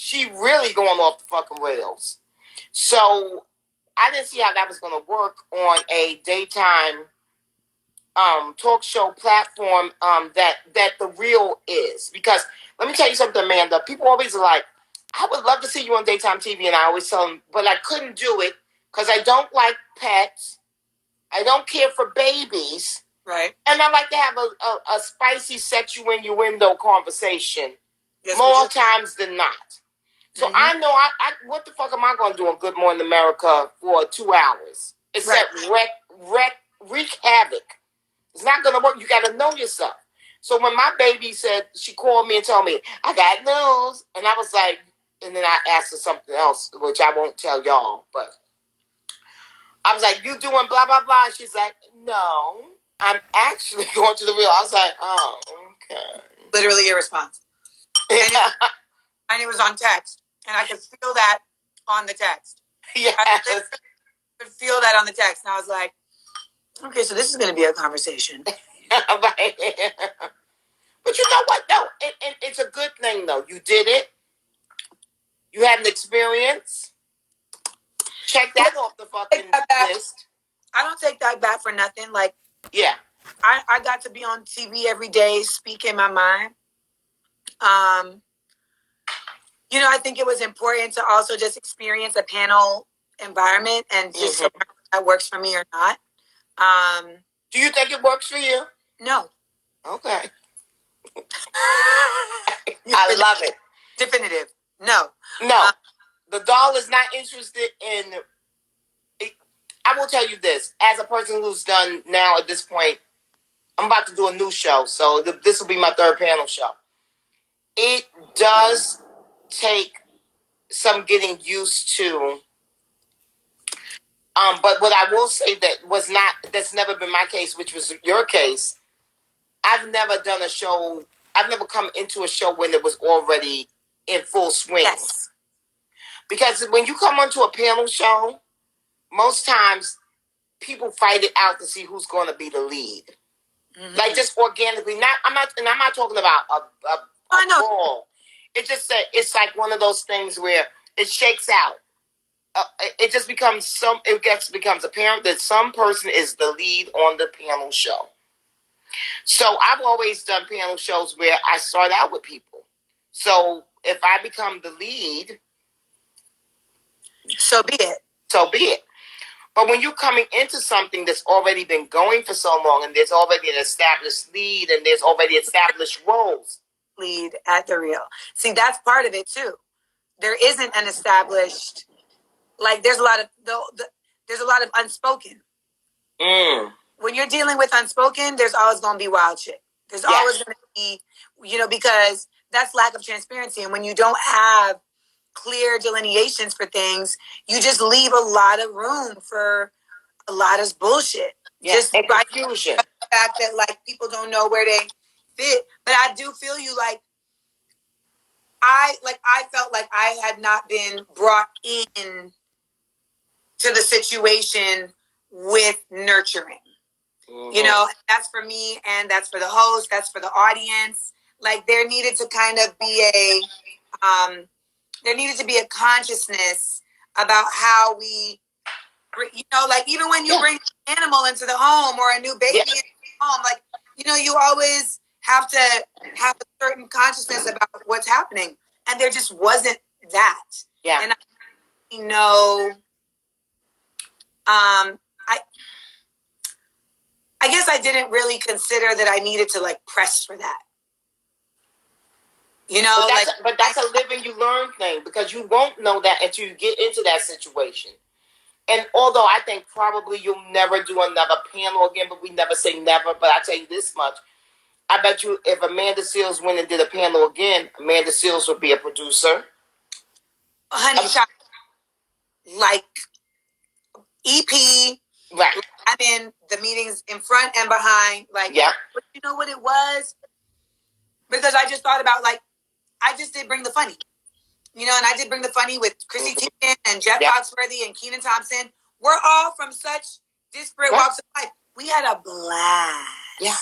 she really going off the fucking rails. So I didn't see how that was going to work on a daytime talk show platform that The Real is. Because let me tell you something, Amanda. People always are like, I would love to see you on daytime TV, and I always tell them, but I couldn't do it because I don't like pets. I don't care for babies. Right. And I like to have a spicy set you in your window conversation more times than not. So I know I what the fuck am I going to do on Good Morning America for 2 hours? Except wreak havoc. It's not going to work. You got to know yourself. So when my baby said, she called me and told me, I got news. And I was like, and then I asked her something else, which I won't tell y'all. But I was like, you doing blah, blah, blah. And she's like, no, I'm actually going to The Real. I was like, oh, okay. Literally your response. And it was on text. And I could feel that on the text. Yes. I could feel that on the text. And I was like, okay, so this is going to be a conversation. Right. But you know what? No, it's a good thing, though. You did it. You had an experience. Check that off the fucking list. I don't take that back for nothing. Like, yeah. I got to be on TV every day, speaking my mind. You know, I think it was important to also just experience a panel environment and just if that works for me or not. Do you think it works for you? No. Okay. I love it. Definitive. No. No. The doll is not interested in... I will tell you this. As a person who's done now at this point, I'm about to do a new show. So this will be my third panel show. It does take some getting used to. But what I will say that's never been my case, which was your case. I've never done a show. I've never come into a show when it was already in full swing. Yes. Because when you come onto a panel show, most times people fight it out to see who's going to be the lead. Mm-hmm. Like just organically. I'm not talking about a brawl. It's like one of those things where it shakes out. It just becomes apparent that some person is the lead on the panel show. So I've always done panel shows where I start out with people. So if I become the lead, so be it. So be it. But when you're coming into something that's already been going for so long and there's already an established lead and there's already established roles. Lead at The Real. See, that's part of it too. There isn't an established, like there's a lot of unspoken. When you're dealing with unspoken, there's always going to be wild shit. There's always going to be, because that's lack of transparency. And when you don't have clear delineations for things, you just leave a lot of room for a lot of bullshit. Just by confusion. The fact that like people don't know where they fit. But I do feel you I felt like I had not been brought in to the situation with nurturing. Mm-hmm. That's for me and that's for the host, that's for the audience. Like there needed to kind of be a consciousness about how we, like even when you bring an animal into the home or a new baby into the home, like, you always have to have a certain consciousness about what's happening. And there just wasn't that. Yeah. And I guess I didn't really consider that I needed to like press for that. But that's a live and you learn thing because you won't know that until you get into that situation. And although I think probably you'll never do another panel again, but we never say never. But I tell you this much. I bet you if Amanda Seales went and did a panel again, Amanda Seales would be a producer. Honey, like EP. Right. I'm in the meetings in front and behind. Like, but you know what it was? Because I just thought about, like, I just did bring the funny. And I did bring the funny with Chrissy Teigen and Jeff Foxworthy and Kenan Thompson. We're all from such disparate walks of life. We had a blast. Yeah.